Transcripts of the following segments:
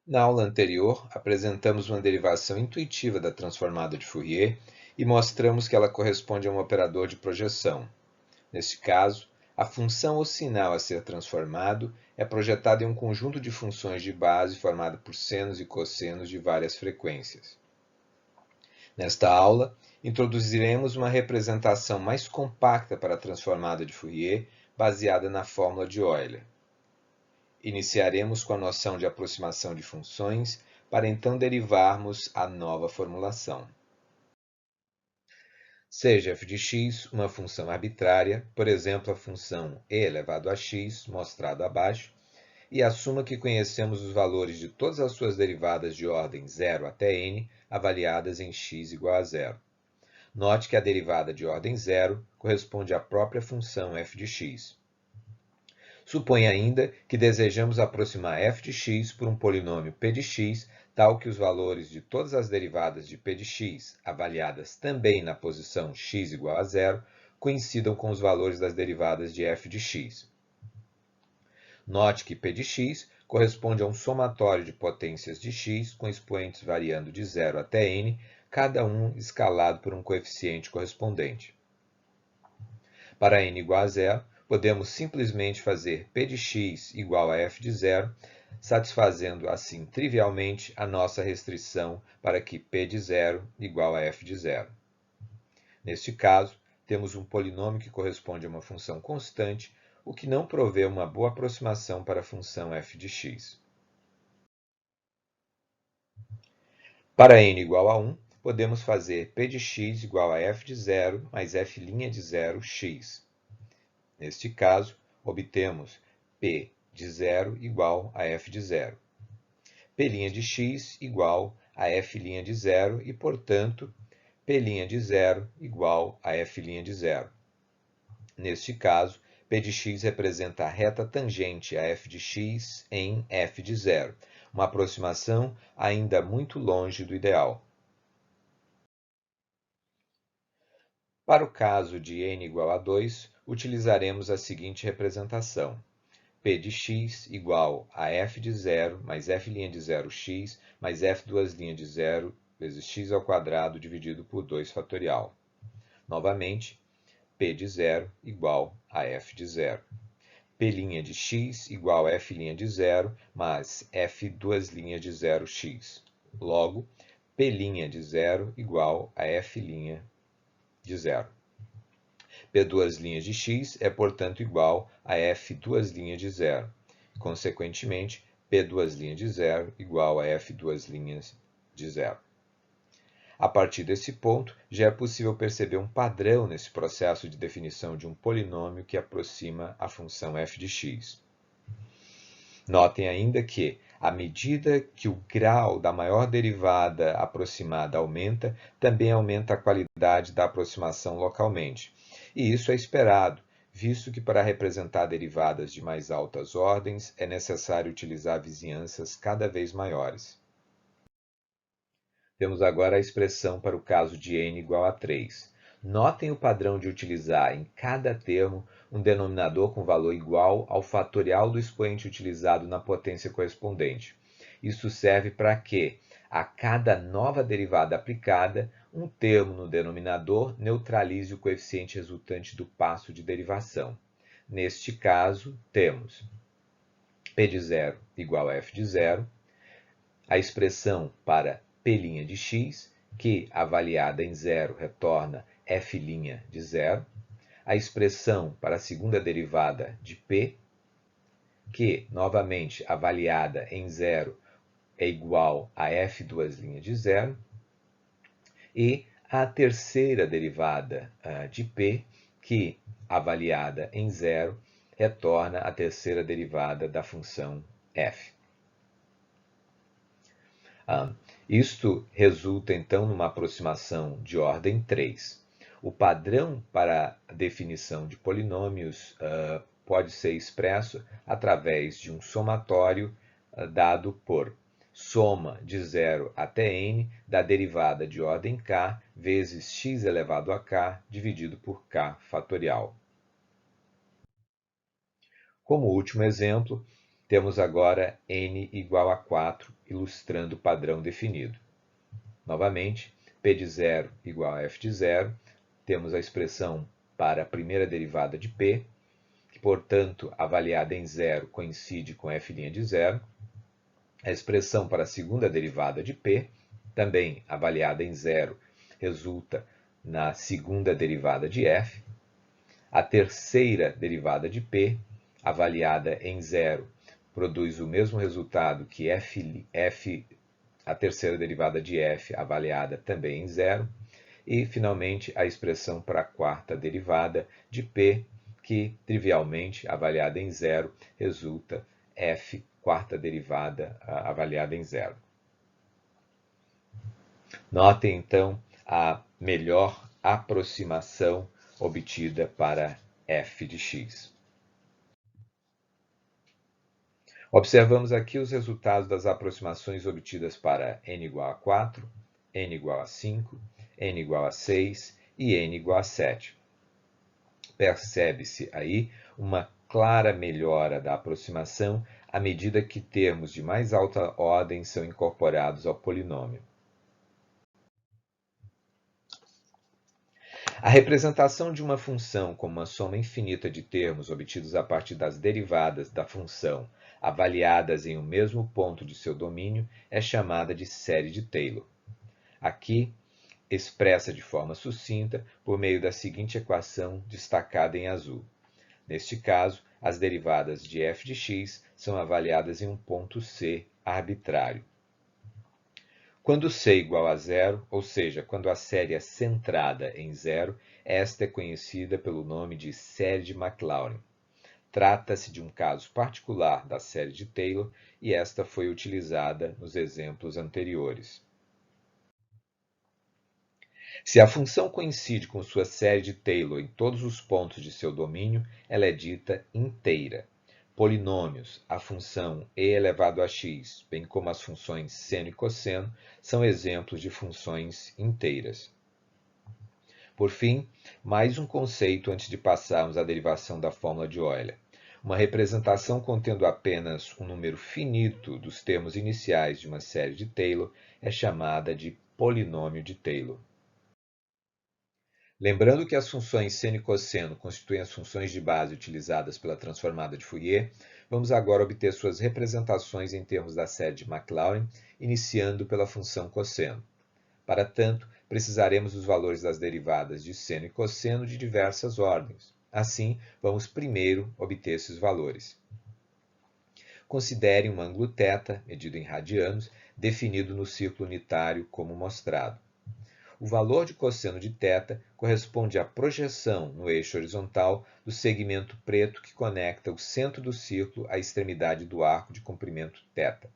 Na aula anterior, apresentamos uma derivação intuitiva da transformada de Fourier e mostramos que ela corresponde a um operador de projeção. Neste caso, a função ou sinal a ser transformado é projetada em um conjunto de funções de base formado por senos e cossenos de várias frequências. Nesta aula, introduziremos uma representação mais compacta para a transformada de Fourier, baseada na fórmula de Euler. Iniciaremos com a noção de aproximação de funções, para então derivarmos a nova formulação. Seja f de x uma função arbitrária, por exemplo, a função e elevado a x, mostrado abaixo, e assuma que conhecemos os valores de todas as suas derivadas de ordem 0 até n, avaliadas em x igual a 0. Note que a derivada de ordem 0 corresponde à própria função f de x. Suponha ainda que desejamos aproximar f de x por um polinômio p de x, tal que os valores de todas as derivadas de p de x, avaliadas também na posição x igual a 0, coincidam com os valores das derivadas de f de x. Note que p de x corresponde a um somatório de potências de x com expoentes variando de 0 até n, cada um escalado por um coeficiente correspondente. Para n igual a 0, podemos simplesmente fazer p de x igual a f de 0, satisfazendo assim trivialmente a nossa restrição para que p de 0 igual a f de 0. Neste caso, temos um polinômio que corresponde a uma função constante, o que não provê uma boa aproximação para a função f de x. Para n igual a 1, podemos fazer p de x igual a f de 0 mais f' de 0 x. Neste caso, obtemos p de 0 igual a f de 0. P' de x igual a f' de 0 e, portanto, P' de 0 igual a f' de 0. Neste caso, P de x representa a reta tangente a f de x em f de 0, uma aproximação ainda muito longe do ideal. Para o caso de n igual a 2, utilizaremos a seguinte representação. P de x igual a f de 0 mais f' de 0 x mais f duas linhas de 0 vezes x ao quadrado dividido por 2 fatorial. Novamente, P de 0 igual a f de 0. P' de x igual a f' de 0 mais f duas linhas de 0 x. Logo, P' de 0 igual a f' de 0. P duas linhas de x é, portanto, igual a f duas linhas de 0. Consequentemente, P duas linhas de 0 igual a f duas linhas de 0. A partir desse ponto, já é possível perceber um padrão nesse processo de definição de um polinômio que aproxima a função f de x. Notem ainda que, à medida que o grau da maior derivada aproximada aumenta, também aumenta a qualidade da aproximação localmente. E isso é esperado, visto que para representar derivadas de mais altas ordens é necessário utilizar vizinhanças cada vez maiores. Temos agora a expressão para o caso de n igual a 3. Notem o padrão de utilizar em cada termo um denominador com valor igual ao fatorial do expoente utilizado na potência correspondente. Isso serve para que, a cada nova derivada aplicada, um termo no denominador neutralize o coeficiente resultante do passo de derivação. Neste caso, temos p de 0 igual a f de 0, a expressão para P' de x, que, avaliada em 0, retorna f' de 0, a expressão para a segunda derivada de P, que, novamente, avaliada em 0, é igual a f duas linhas de 0, e a terceira derivada de P, que, avaliada em 0, retorna a terceira derivada da função f. Isto resulta, então, numa aproximação de ordem 3. O padrão para a definição de polinômios pode ser expresso através de um somatório dado por soma de 0 até n da derivada de ordem k vezes x elevado a k dividido por k fatorial. Como último exemplo, Temos agora n igual a 4, ilustrando o padrão definido. Novamente, p de 0 igual a f de 0. Temos a expressão para a primeira derivada de p, que, portanto, avaliada em 0, coincide com f' de 0. A expressão para a segunda derivada de p, também avaliada em 0, resulta na segunda derivada de f. A terceira derivada de p, avaliada em 0, produz o mesmo resultado que a terceira derivada de f, avaliada também em 0. E, finalmente, a expressão para a quarta derivada de p, que, trivialmente, avaliada em 0, resulta f, quarta derivada, avaliada em 0. Notem, então, a melhor aproximação obtida para f de x. Observamos aqui os resultados das aproximações obtidas para n igual a 4, n igual a 5, n igual a 6 e n igual a 7. Percebe-se aí uma clara melhora da aproximação à medida que termos de mais alta ordem são incorporados ao polinômio. A representação de uma função como uma soma infinita de termos obtidos a partir das derivadas da função avaliadas em um mesmo ponto de seu domínio é chamada de série de Taylor. Aqui, expressa de forma sucinta por meio da seguinte equação destacada em azul. Neste caso, as derivadas de f de x são avaliadas em um ponto C arbitrário. Quando C é igual a 0, ou seja, quando a série é centrada em 0, esta é conhecida pelo nome de série de Maclaurin. Trata-se de um caso particular da série de Taylor e esta foi utilizada nos exemplos anteriores. Se a função coincide com sua série de Taylor em todos os pontos de seu domínio, ela é dita inteira. Polinômios, a função e elevado a x, bem como as funções seno e cosseno, são exemplos de funções inteiras. Por fim, mais um conceito antes de passarmos à derivação da fórmula de Euler. Uma representação contendo apenas um número finito dos termos iniciais de uma série de Taylor é chamada de polinômio de Taylor. Lembrando que as funções seno e cosseno constituem as funções de base utilizadas pela transformada de Fourier, vamos agora obter suas representações em termos da série de Maclaurin, iniciando pela função cosseno. Para tanto, precisaremos dos valores das derivadas de seno e cosseno de diversas ordens. Assim, vamos primeiro obter esses valores. Considere um ângulo θ, medido em radianos, definido no círculo unitário como mostrado. O valor de cosseno de θ corresponde à projeção no eixo horizontal do segmento preto que conecta o centro do círculo à extremidade do arco de comprimento θ.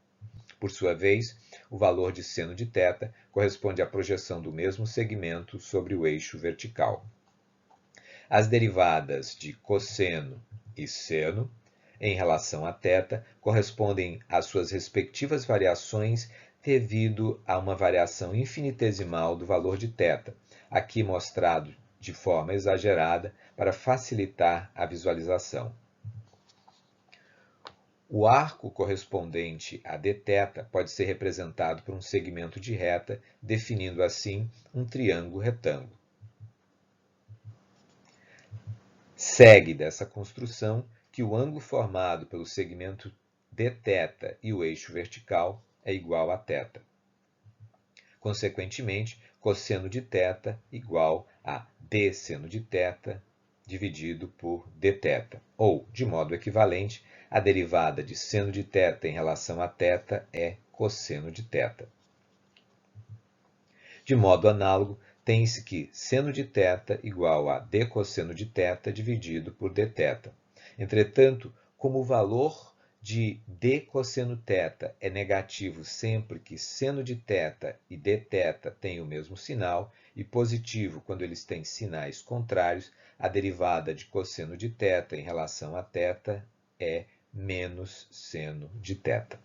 Por sua vez, o valor de seno de θ corresponde à projeção do mesmo segmento sobre o eixo vertical. As derivadas de cosseno e seno, em relação a θ, correspondem às suas respectivas variações devido a uma variação infinitesimal do valor de θ, aqui mostrado de forma exagerada para facilitar a visualização. O arco correspondente a dθ pode ser representado por um segmento de reta, definindo assim um triângulo retângulo. Segue dessa construção que o ângulo formado pelo segmento dθ e o eixo vertical é igual a θ. Consequentemente, cosseno de θ igual a d seno de θ dividido por dθ. Ou, de modo equivalente, a derivada de seno de θ em relação a θ é cosseno de θ. De modo análogo, tem-se que seno de θ igual a d cosseno de θ dividido por dθ. Entretanto, como o valor de d cosseno θ é negativo sempre que seno de θ e dθ têm o mesmo sinal e positivo quando eles têm sinais contrários, a derivada de cosseno de θ em relação a θ é menos seno de θ.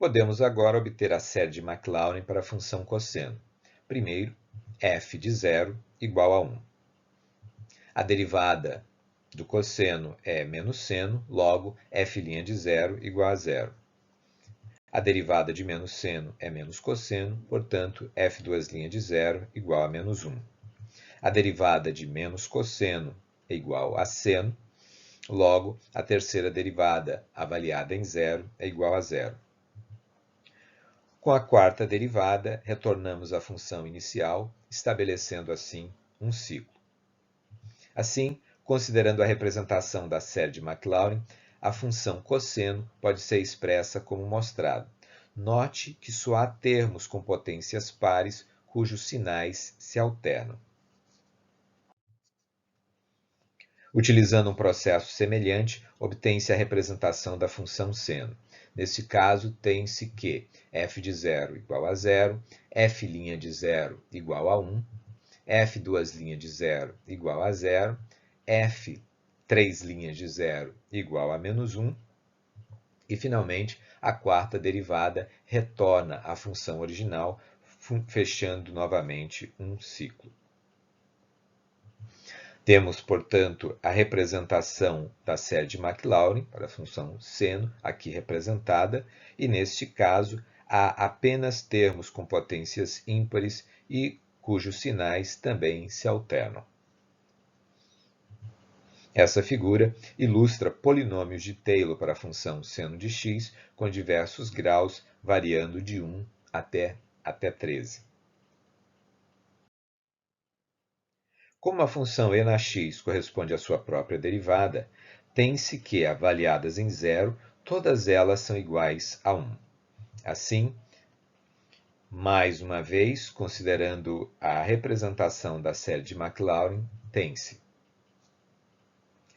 Podemos agora obter a série de Maclaurin para a função cosseno. Primeiro, f de 0 igual a 1. A derivada do cosseno é menos seno, logo f' de zero igual a zero. A derivada de menos seno é menos cosseno, portanto, f duas linhas de zero igual a menos 1. A derivada de menos cosseno é igual a seno, logo, a terceira derivada avaliada em zero é igual a zero. Com a quarta derivada, retornamos à função inicial, estabelecendo assim um ciclo. Assim, considerando a representação da série de Maclaurin, a função cosseno pode ser expressa como mostrado. Note que só há termos com potências pares cujos sinais se alternam. Utilizando um processo semelhante, obtém-se a representação da função seno. Nesse caso, tem-se que f de zero igual a zero, f' de zero igual a 1, f duas linhas de zero igual a zero, f três linhas de zero igual a menos 1, e, finalmente, a quarta derivada retorna à função original, fechando novamente um ciclo. Temos, portanto, a representação da série de Maclaurin para a função seno, aqui representada, e, neste caso, há apenas termos com potências ímpares e cujos sinais também se alternam. Essa figura ilustra polinômios de Taylor para a função seno de x com diversos graus, variando de 1 até 13. Como a função e na x corresponde à sua própria derivada, tem-se que, avaliadas em zero, todas elas são iguais a 1. Assim, mais uma vez, considerando a representação da série de Maclaurin, tem-se.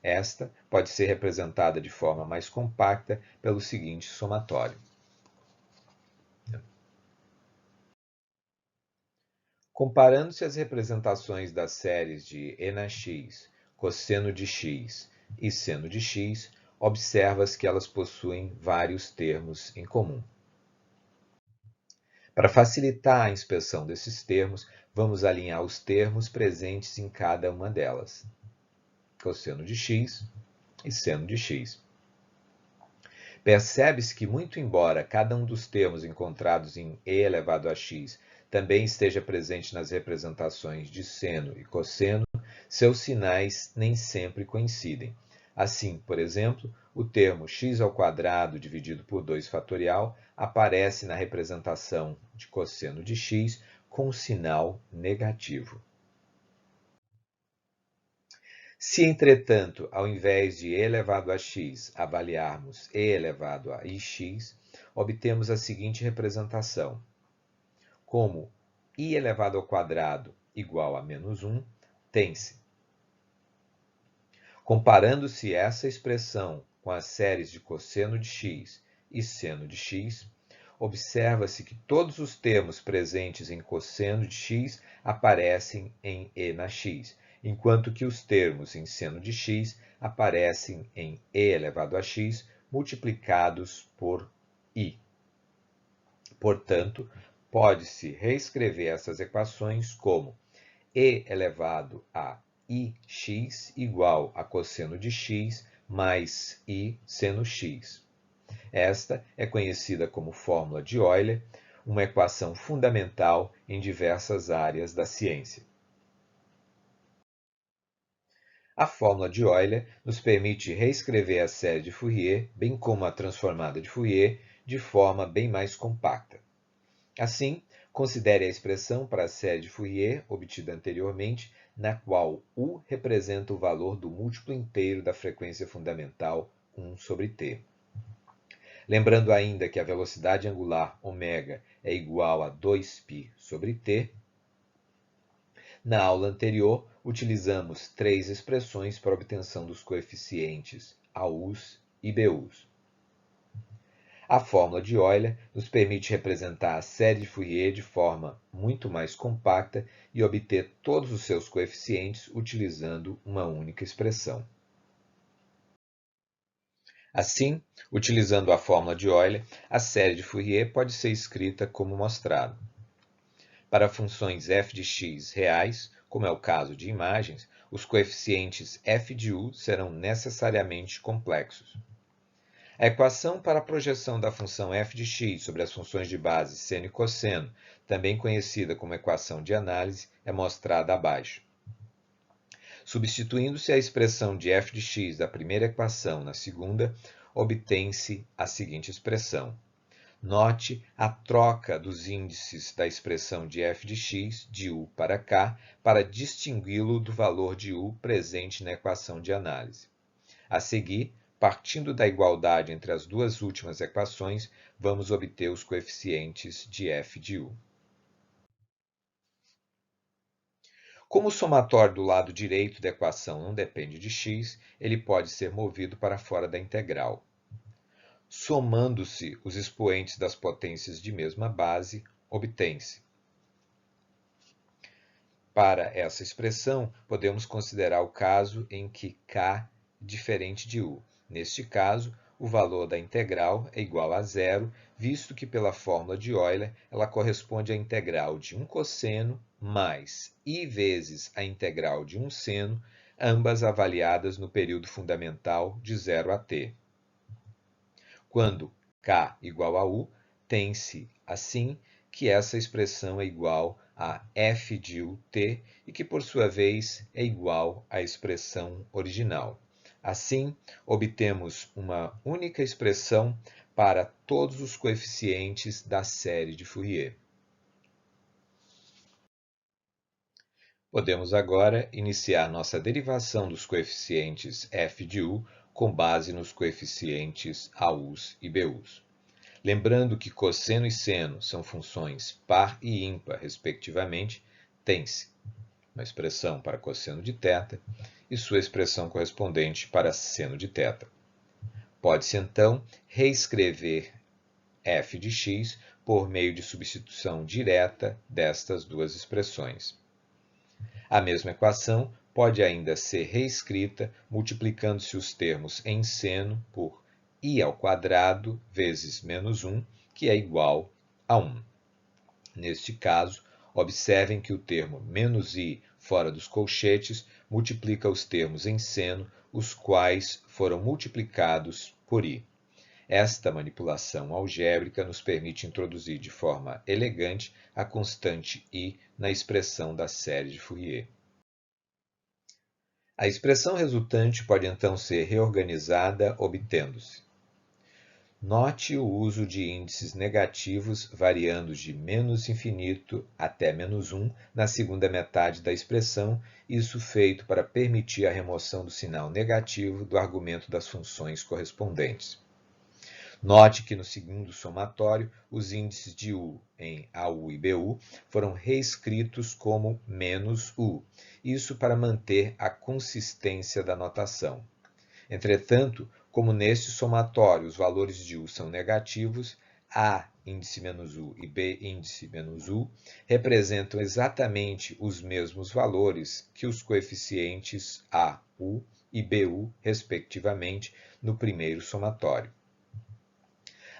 Esta pode ser representada de forma mais compacta pelo seguinte somatório. Comparando-se as representações das séries de e na x, cosseno de x e seno de x, observa-se que elas possuem vários termos em comum. Para facilitar a inspeção desses termos, vamos alinhar os termos presentes em cada uma delas. Cosseno de x e seno de x. Percebe-se que, muito embora cada um dos termos encontrados em e elevado a x também esteja presente nas representações de seno e cosseno, seus sinais nem sempre coincidem. Assim, por exemplo, o termo x² dividido por 2 fatorial aparece na representação de cosseno de x com sinal negativo. Se, entretanto, ao invés de e elevado a x, avaliarmos e elevado a ix, obtemos a seguinte representação. Como i elevado ao quadrado igual a menos 1, tem-se. Comparando-se essa expressão com as séries de cosseno de x e seno de x, observa-se que todos os termos presentes em cosseno de x aparecem em e na x, enquanto que os termos em seno de x aparecem em e elevado a x multiplicados por i. Portanto, pode-se reescrever essas equações como e elevado a ix igual a cosseno de x mais i seno x. Esta é conhecida como fórmula de Euler, uma equação fundamental em diversas áreas da ciência. A fórmula de Euler nos permite reescrever a série de Fourier, bem como a transformada de Fourier, de forma bem mais compacta. Assim, considere a expressão para a série de Fourier obtida anteriormente, na qual U representa o valor do múltiplo inteiro da frequência fundamental 1 sobre t. Lembrando ainda que a velocidade angular ω é igual a 2π sobre t, na aula anterior utilizamos três expressões para a obtenção dos coeficientes AUs e BUs. A fórmula de Euler nos permite representar a série de Fourier de forma muito mais compacta e obter todos os seus coeficientes utilizando uma única expressão. Assim, utilizando a fórmula de Euler, a série de Fourier pode ser escrita como mostrado. Para funções f de x reais, como é o caso de imagens, os coeficientes f de u serão necessariamente complexos. A equação para a projeção da função f de x sobre as funções de base seno e cosseno, também conhecida como equação de análise, é mostrada abaixo. Substituindo-se a expressão de f de x da primeira equação na segunda, obtém-se a seguinte expressão. Note a troca dos índices da expressão de f de x de u para k para distingui-lo do valor de u presente na equação de análise. A seguir, partindo da igualdade entre as duas últimas equações, vamos obter os coeficientes de f de u. Como o somatório do lado direito da equação não depende de x, ele pode ser movido para fora da integral. Somando-se os expoentes das potências de mesma base, obtém-se. Para essa expressão, podemos considerar o caso em que k é diferente de u. Neste caso, o valor da integral é igual a zero, visto que pela fórmula de Euler ela corresponde à integral de um cosseno mais i vezes a integral de um seno, ambas avaliadas no período fundamental de 0 a t. Quando k igual a u, tem-se, assim, que essa expressão é igual a f de ut e que, por sua vez, é igual à expressão original. Assim, obtemos uma única expressão para todos os coeficientes da série de Fourier. Podemos agora iniciar nossa derivação dos coeficientes f de u com base nos coeficientes AUs e BUs. Lembrando que cosseno e seno são funções par e ímpar, respectivamente, tem-se uma expressão para cosseno de θ e sua expressão correspondente para seno de θ. Pode-se, então, reescrever f de x por meio de substituição direta destas duas expressões. A mesma equação pode ainda ser reescrita multiplicando-se os termos em seno por i ao quadrado vezes menos 1, que é igual a 1. Neste caso, observem que o termo menos i fora dos colchetes multiplica os termos em seno, os quais foram multiplicados por i. Esta manipulação algébrica nos permite introduzir de forma elegante a constante i na expressão da série de Fourier. A expressão resultante pode então ser reorganizada obtendo-se. Note o uso de índices negativos variando de menos infinito até menos 1 na segunda metade da expressão, isso feito para permitir a remoção do sinal negativo do argumento das funções correspondentes. Note que no segundo somatório, os índices de u em AU e BU foram reescritos como menos u, isso para manter a consistência da notação. Entretanto, como neste somatório os valores de u são negativos, A índice menos u e B índice menos u representam exatamente os mesmos valores que os coeficientes AU e BU, respectivamente, no primeiro somatório.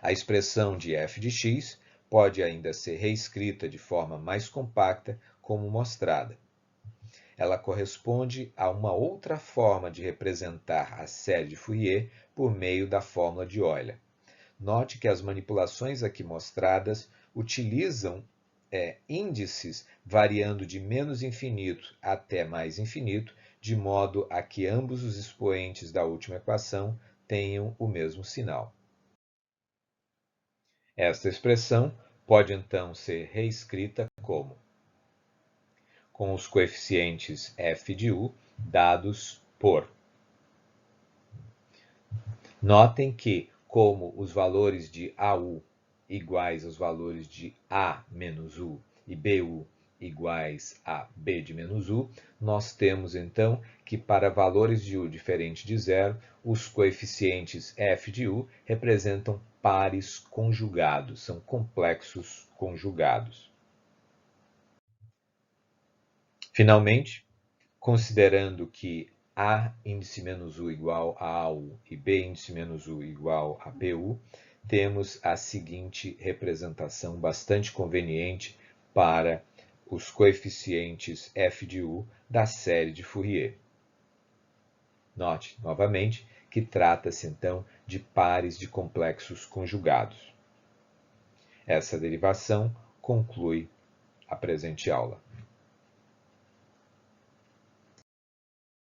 A expressão de f de x pode ainda ser reescrita de forma mais compacta, como mostrada. Ela corresponde a uma outra forma de representar a série de Fourier por meio da fórmula de Euler. Note que as manipulações aqui mostradas utilizam índices variando de menos infinito até mais infinito, de modo a que ambos os expoentes da última equação tenham o mesmo sinal. Esta expressão pode então ser reescrita como com os coeficientes f de u dados por. Notem que, como os valores de AU iguais aos valores de A menos U e BU iguais a B de menos U, nós temos então que para valores de U diferentes de zero, os coeficientes f de U representam pares conjugados, são complexos conjugados. Finalmente, considerando que A índice menos U igual a AU e B índice menos U igual a BU, temos a seguinte representação bastante conveniente para os coeficientes f de u da série de Fourier. Note, novamente, que trata-se, então, de pares de complexos conjugados. Essa derivação conclui a presente aula.